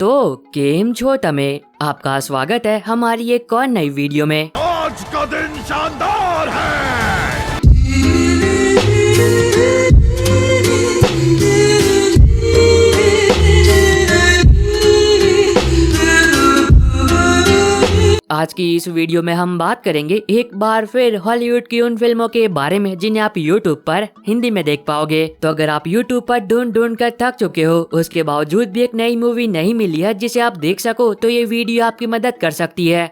तो केम छो तमे आपका स्वागत है हमारी एक और नई वीडियो में। आज का दिन शानदार है। आज की इस वीडियो में हम बात करेंगे एक बार फिर हॉलीवुड की उन फिल्मों के बारे में जिन्हें आप YouTube पर हिंदी में देख पाओगे। तो अगर आप YouTube पर ढूंढ कर थक चुके हो, उसके बावजूद भी एक नई मूवी नहीं मिली है जिसे आप देख सको, तो ये वीडियो आपकी मदद कर सकती है।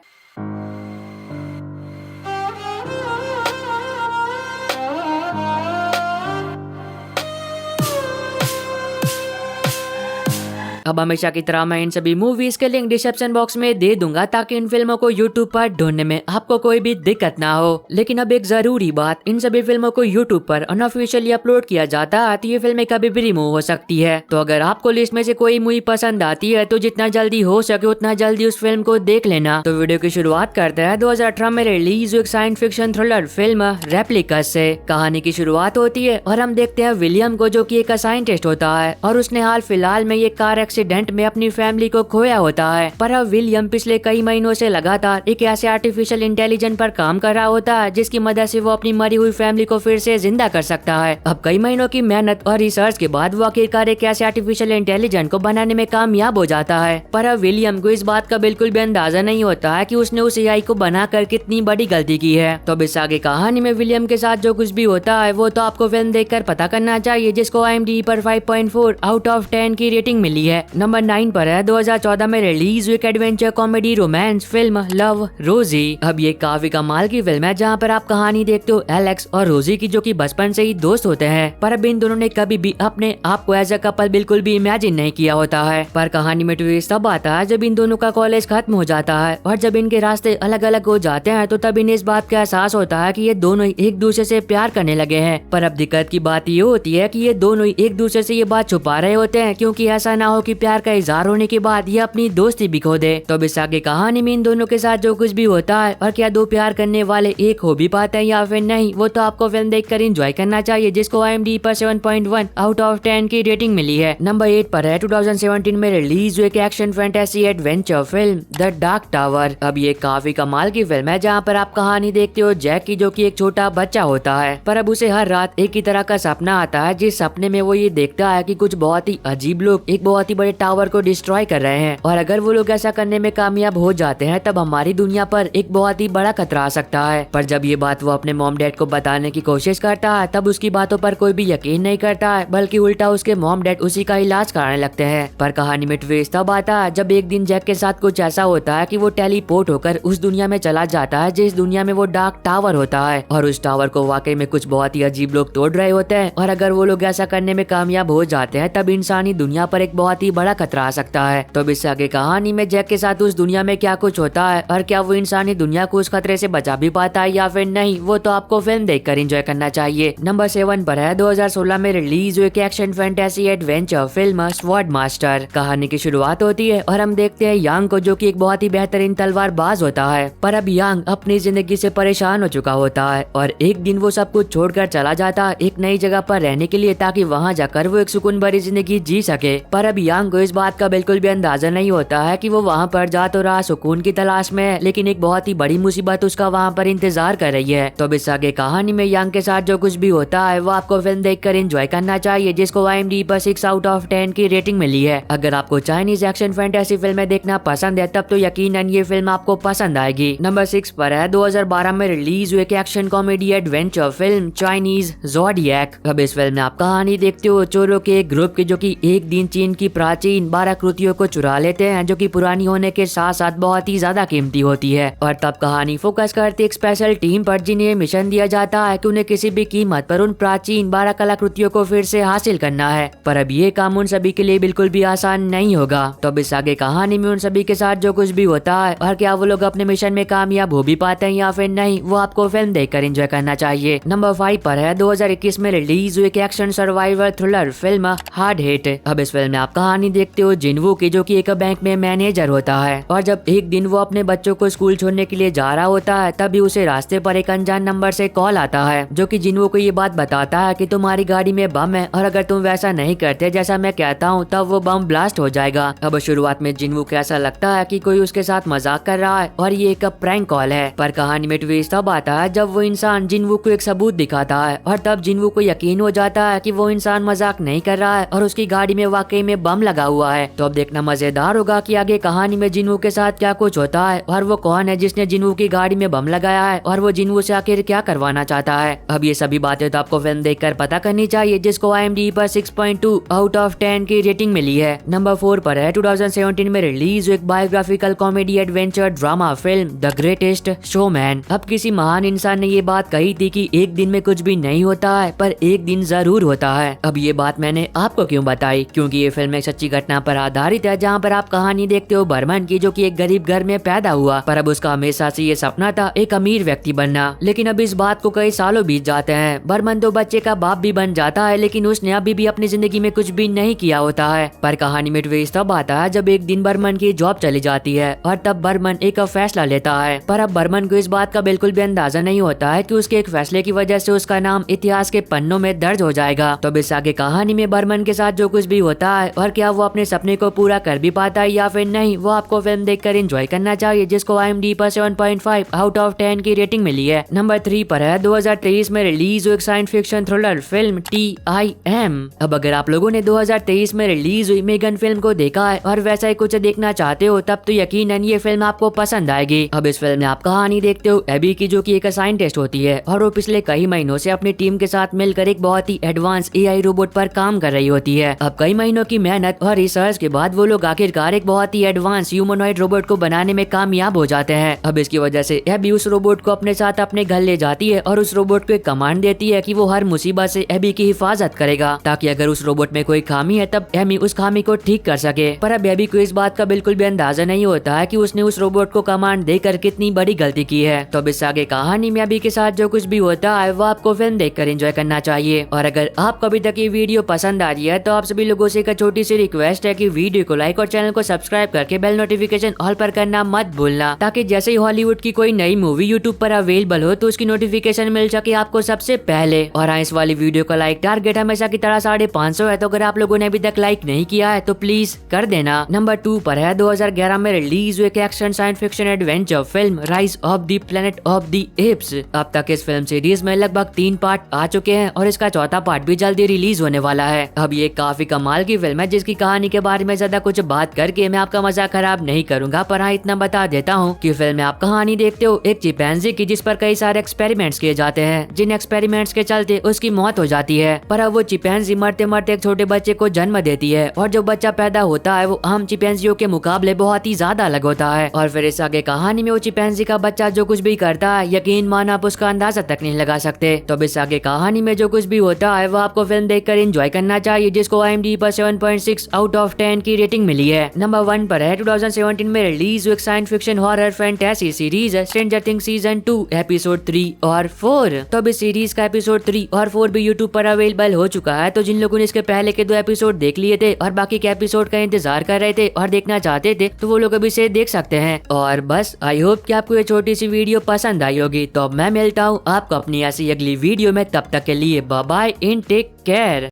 अब हमेशा की तरह मैं इन सभी मूवीज के लिंक डिस्क्रिप्शन बॉक्स में दे दूंगा ताकि इन फिल्मों को YouTube पर ढूंढने में आपको कोई भी दिक्कत ना हो। लेकिन अब एक जरूरी बात, इन सभी फिल्मों को YouTube पर अनऑफिशियली अपलोड किया जाता है तो ये फिल्में कभी भी रिमूव हो सकती है। तो अगर आपको लिस्ट में से कोई मूवी पसंद आती है तो जितना जल्दी हो सके उतना जल्दी उस फिल्म को देख लेना। तो वीडियो की शुरुआत करते हैं 2018 में रिलीज हुई साइंस फिक्शन थ्रिलर फिल्म रेप्लिकस से। कहानी की शुरुआत होती है और हम देखते हैं विलियम को, जो की एक साइंटिस्ट होता है और उसने हाल फिलहाल में ये कार एक्सीडेंट में अपनी फैमिली को खोया होता है। पर अब विलियम पिछले कई महीनों से लगातार एक ऐसे आर्टिफिशियल इंटेलिजेंस पर काम कर रहा होता है जिसकी मदद से वो अपनी मरी हुई फैमिली को फिर से जिंदा कर सकता है। अब कई महीनों की मेहनत और रिसर्च के बाद वो आखिरकार एक ऐसे आर्टिफिशियल इंटेलिजेंस को बनाने में कामयाब हो जाता है। पर अब विलियम को इस बात का बिल्कुल भी अंदाजा नहीं होता है कि उसने उस एआई को बनाकर कितनी बड़ी गलती की है। तो अब इस आगे कहानी में विलियम के साथ जो कुछ भी होता है वो तो आपको फिल्म देखकर पता करना चाहिए, जिसको IMDb पर 5.4 आउट ऑफ 10 की रेटिंग मिली है। नंबर 9 पर है 2014 में रिलीज हुई adventure comedy romance film love रोजी। अब ये काफी कमाल की फिल्म है जहाँ पर आप कहानी देखते हो एलेक्स और रोजी की, जो कि बचपन से ही दोस्त होते हैं। पर अब इन दोनों ने कभी भी अपने आप को एज अ कपल बिल्कुल भी इमेजिन नहीं किया होता है। पर कहानी में ट्विस्ट तब आता है जब इन दोनों का कॉलेज खत्म हो जाता है और जब इनके रास्ते अलग अलग हो जाते हैं, तो तब इन्हें इस बात का एहसास होता है कि ये दोनों ही एक दूसरे से प्यार करने लगे हैं। पर अब दिक्कत की बात ये होती है कि ये दोनों ही एक दूसरे से ये बात छुपा रहे होते हैं, क्योंकि ऐसा ना हो कि प्यार का इजहार होने के बाद ये अपनी दोस्ती भी खो दे। तो अब इस आगे कहानी में इन दोनों के साथ जो कुछ भी होता है और क्या दो प्यार करने वाले एक हो भी पाते हैं या फिर नहीं, वो तो आपको फिल्म देखकर एंजॉय करना चाहिए, जिसको IMDb पर 7.1 आउट ऑफ 10 की रेटिंग मिली है। नंबर 8 पर है 2017 में रिलीज हुई एक action fantasy adventure film the dark tower. अब ये काफी कमाल की फिल्म है जहाँ पर आप कहानी देखते हो जैक की, जो की एक छोटा बच्चा होता है। पर अब उसे हर रात एक ही तरह का सपना आता है, जिस सपने में वो ये देखता है कि कुछ बहुत ही अजीब लोग एक बहुत ही बड़े टावर को डिस्ट्रॉय कर रहे हैं और अगर वो लोग ऐसा करने में कामयाब हो जाते हैं तब हमारी दुनिया पर एक बहुत ही बड़ा खतरा आ सकता है। पर जब ये बात वो अपने मॉम डैड को बताने की कोशिश करता है तब उसकी बातों पर कोई भी यकीन नहीं करता है, बल्कि उल्टा उसके मॉम डैड उसी का इलाज कराने लगते हैं। पर कहानी में ट्विस्ट तब आता है जब एक दिन जैक के साथ कुछ ऐसा होता है कि वो टेलीपोर्ट होकर उस दुनिया में चला जाता है जिस दुनिया में वो डार्क टावर होता है और उस टावर को वाकई में कुछ बहुत ही अजीब लोग तोड़ रहे होते हैं और अगर वो लोग ऐसा करने में कामयाब हो जाते हैं तब इंसानी दुनिया पर एक बहुत ही बड़ा खतरा आ सकता है। तो इससे आगे कहानी में जैक के साथ उस दुनिया में क्या कुछ होता है और क्या वो इंसानी दुनिया को उस खतरे से बचा भी पाता है या फिर नहीं, वो तो आपको फिल्म देखकर एंजॉय करना चाहिए। नंबर 7 पर है 2016 में रिलीज हुई action fantasy adventure film sword master. कहानी की शुरुआत होती है और हम देखते हैं यांग को, जो कि एक बहुत ही बेहतरीन तलवारबाज होता है। पर अब यांग अपनी जिंदगी से परेशान हो चुका होता है और एक दिन वो सब कुछ छोड़कर चला जाता है एक नई जगह पर रहने के लिए, ताकि वहाँ जाकर वो एक सुकून भरी जिंदगी जी सके। पर अब यांग को इस बात का बिल्कुल भी अंदाजा नहीं होता है कि वो वहाँ पर जा तो रहा सुकून की तलाश में, लेकिन एक बहुत ही बड़ी मुसीबत उसका वहाँ पर इंतजार कर रही है। तो अब इस आगे कहानी में यांग के साथ जो कुछ भी होता है वो आपको फिल्म देखकर एंजॉय करना चाहिए, जिसको IMDb पर 6 आउट ऑफ 10 की रेटिंग मिली है। अगर आपको चाइनीज एक्शन फैंटेसी फिल्में देखना पसंद है तब तो यकीनन ये फिल्म आपको पसंद आएगी। नंबर 6 पर है 2012 में रिलीज हुई एक action comedy adventure film Chinese zodiac. अब इस फिल्म में आप कहानी देखते हो चोरों के एक ग्रुप की, जो की एक दिन चीन की प्राचीन 12 कृतियों को चुरा लेते हैं, जो की पुरानी होने के साथ साथ बहुत ही ज्यादा कीमती होती है। और तब कहानी फोकस करती एक स्पेशल टीम पर, जिन्हें मिशन दिया जाता है कि उन्हें किसी भी कीमत पर उन प्राचीन 12 कलाकृतियों को फिर से हासिल करना है। पर अब ये काम उन सभी के लिए बिल्कुल भी आसान नहीं होगा। तो अब इस आगे कहानी में उन सभी के साथ जो कुछ भी होता है और क्या वो लोग अपने मिशन में कामयाब हो भी पाते हैं या फिर नहीं, वो आपको फिल्म देखकर एंजॉय करना चाहिए। नंबर 5 पर है 2021 में रिलीज हुई एक action survival thriller film hard hit. अब इस फिल्म में आप कहानी कहानी देखते हो जिनवू की, जो कि एक बैंक में मैनेजर होता है। और जब एक दिन वो अपने बच्चों को स्कूल छोड़ने के लिए जा रहा होता है, तभी उसे रास्ते पर एक अनजान नंबर से कॉल आता है, जो कि जिनवू को ये बात बताता है कि तुम्हारी गाड़ी में बम है और अगर तुम वैसा नहीं करते जैसा मैं कहता हूँ तब वो बम ब्लास्ट हो जाएगा। अब शुरुआत में जिनवू को ऐसा लगता है कि कोई उसके साथ मजाक कर रहा है और ये एक प्रैंक कॉल है, पर कहानी में ट्विस्ट तब आता है जब वो इंसान जिनवू को एक सबूत दिखाता है और तब जिनवू को यकीन हो जाता है कि वो इंसान मजाक नहीं कर रहा है और उसकी गाड़ी में वाकई में बम लगा हुआ है। तो अब देखना मजेदार होगा कि आगे कहानी में जिनवू के साथ क्या कुछ होता है और वो कौन है जिसने जिनवू की गाड़ी में बम लगाया है और वो जिनवू से आखिर क्या करवाना चाहता है। अब ये सभी बातें तो आपको फिल्म देखकर पता करनी चाहिए, जिसको IMDb पर 6.2 आउट ऑफ 10 की रेटिंग मिली है। नंबर 4 पर है 2017 में रिलीज एक biographical comedy adventure drama film the greatest showman. अब किसी महान इंसान ने ये बात कही थी कि एक दिन में कुछ भी नहीं होता है पर एक दिन जरूर होता है। अब ये बात मैंने आपको क्यों बताई, क्योंकि ये फिल्म एक सच्ची घटना पर आधारित है, जहाँ पर आप कहानी देखते हो बर्मन की, जो कि एक गरीब घर में पैदा हुआ, पर अब उसका हमेशा से ये सपना था एक अमीर व्यक्ति बनना। लेकिन अब इस बात को कई सालों बीत जाते हैं। बर्मन तो बच्चे का बाप भी बन जाता है, लेकिन उसने अभी भी अपनी जिंदगी में कुछ भी नहीं किया होता है। पर कहानी में ट्विस्ट तब आता है जब एक दिन बर्मन की जॉब चली जाती है और तब बर्मन एक फैसला लेता है, पर अब बर्मन को इस बात का बिल्कुल भी अंदाजा नहीं होता है कि उसके एक फैसले की वजह से उसका नाम इतिहास के पन्नों में दर्ज हो जाएगा। तो इस आगे कहानी में बर्मन के साथ जो कुछ भी होता है और क्या वो अपने सपने को पूरा कर भी पाता है या फिर नहीं, वो आपको फिल्म देखकर एंजॉय करना चाहिए, जिसको IMDb पर 7.5 आउट ऑफ 10 की रेटिंग मिली है। नंबर 3 पर है 2023 में रिलीज हुई एक science fiction thriller film TIM। अब अगर आप लोगों ने 2023 में रिलीज हुई मेगन फिल्म को देखा है और वैसा ही कुछ देखना चाहते हो, तब तो यकीनन ये फिल्म आपको पसंद आएगी। अब इस फिल्म में आप कहानी देखते हो एबी की, जो कि एक साइंटिस्ट होती है और वो पिछले कई महीनों से अपनी टीम के साथ मिलकर एक बहुत ही एडवांस AI रोबोट पर काम कर रही होती है। अब कई महीनों की मेहनत और रिसर्च के बाद वो लोग आखिरकार एक बहुत ही एडवांस ह्यूमनॉइड रोबोट को बनाने में कामयाब हो जाते हैं। अब इसकी वजह से एबी उस रोबोट को अपने साथ अपने घर ले जाती है और उस रोबोट को एक कमांड देती है कि वो हर मुसीबत से एबी की हिफाजत करेगा, ताकि अगर उस रोबोट में कोई खामी है तब एमी उस खामी को ठीक कर सके। पर अब एबी को इस बात का बिल्कुल भी अंदाजा नहीं होता है कि उसने उस रोबोट को कमांड देकर कितनी बड़ी गलती की है। तो अब इस आगे कहानी में एबी के साथ जो कुछ भी होता है वो आपको फिल्म देखकर एंजॉय करना चाहिए। और अगर आपको अभी तक ये वीडियो पसंद आ रही है तो आप सभी लोगों से एक छोटी सी रिक्वेस्ट है कि वीडियो को लाइक और चैनल को सब्सक्राइब करके बेल नोटिफिकेशन ऑल पर करना मत भूलना, ताकि जैसे ही हॉलीवुड की कोई नई मूवी यूट्यूब पर अवेलेबल हो तो उसकी नोटिफिकेशन मिल सके आपको सबसे पहले। और इस वाली वीडियो का लाइक टारगेट हमेशा की तरह 550 है, तो अगर आप लोगों ने अभी तक लाइक नहीं किया है तो प्लीज कर देना। नंबर 2 पर है 2011 में रिलीज हुई एक action science fiction adventure film rise of the planet of the apps. अब तक इस फिल्म सीरीज में लगभग 3 पार्ट आ चुके हैं और इसका चौथा पार्ट भी जल्दी रिलीज होने वाला है। अब ये काफी कमाल की फिल्म है, जिसकी कहानी के बारे में ज्यादा कुछ बात करके मैं आपका मजा खराब नहीं करूंगा, पर हाँ इतना बता देता हूँ कि फिल्म में आप कहानी देखते हो एक चिंपैंजी की, जिस पर कई सारे एक्सपेरिमेंट्स किए जाते हैं, जिन एक्सपेरिमेंट्स के चलते उसकी मौत हो जाती है। पर अब वो चिंपैंजी मरते मरते एक छोटे बच्चे को जन्म देती है और जो बच्चा पैदा होता है वो आम चिंपैंजियों के मुकाबले बहुत ही ज्यादा अलग होता है। और फिर इस आगे कहानी में वो चिंपैंजी का बच्चा जो कुछ भी करता है, यकीन मानो आप उसका अंदाजा तक नहीं लगा सकते। तो अब इस आगे कहानी में जो कुछ भी होता है वो आपको फिल्म देखकर एंजॉय करना चाहिए, जिसको IMDb पर 7.6 आउट ऑफ 10 की रेटिंग मिली है। नंबर 1 पर है 2017 में रिलीज हुई एक science fiction horror fantasy series stranger things season 2 episode 3 और 4। तो अब इस सीरीज का एपिसोड 3 और 4 भी यूट्यूब पर अवेलेबल हो चुका है, तो जिन लोगों ने इसके पहले के 2 एपिसोड देख लिए थे और बाकी के एपिसोड का इंतजार कर रहे थे और देखना चाहते थे, तो वो लोग अभी से देख सकते हैं। और बस आई होप कि आपको ये छोटी सी वीडियो पसंद आई होगी। तो अब मैं मिलता हूँ आपको अपनी ऐसी अगली वीडियो में, तब तक के लिए bye bye and take care.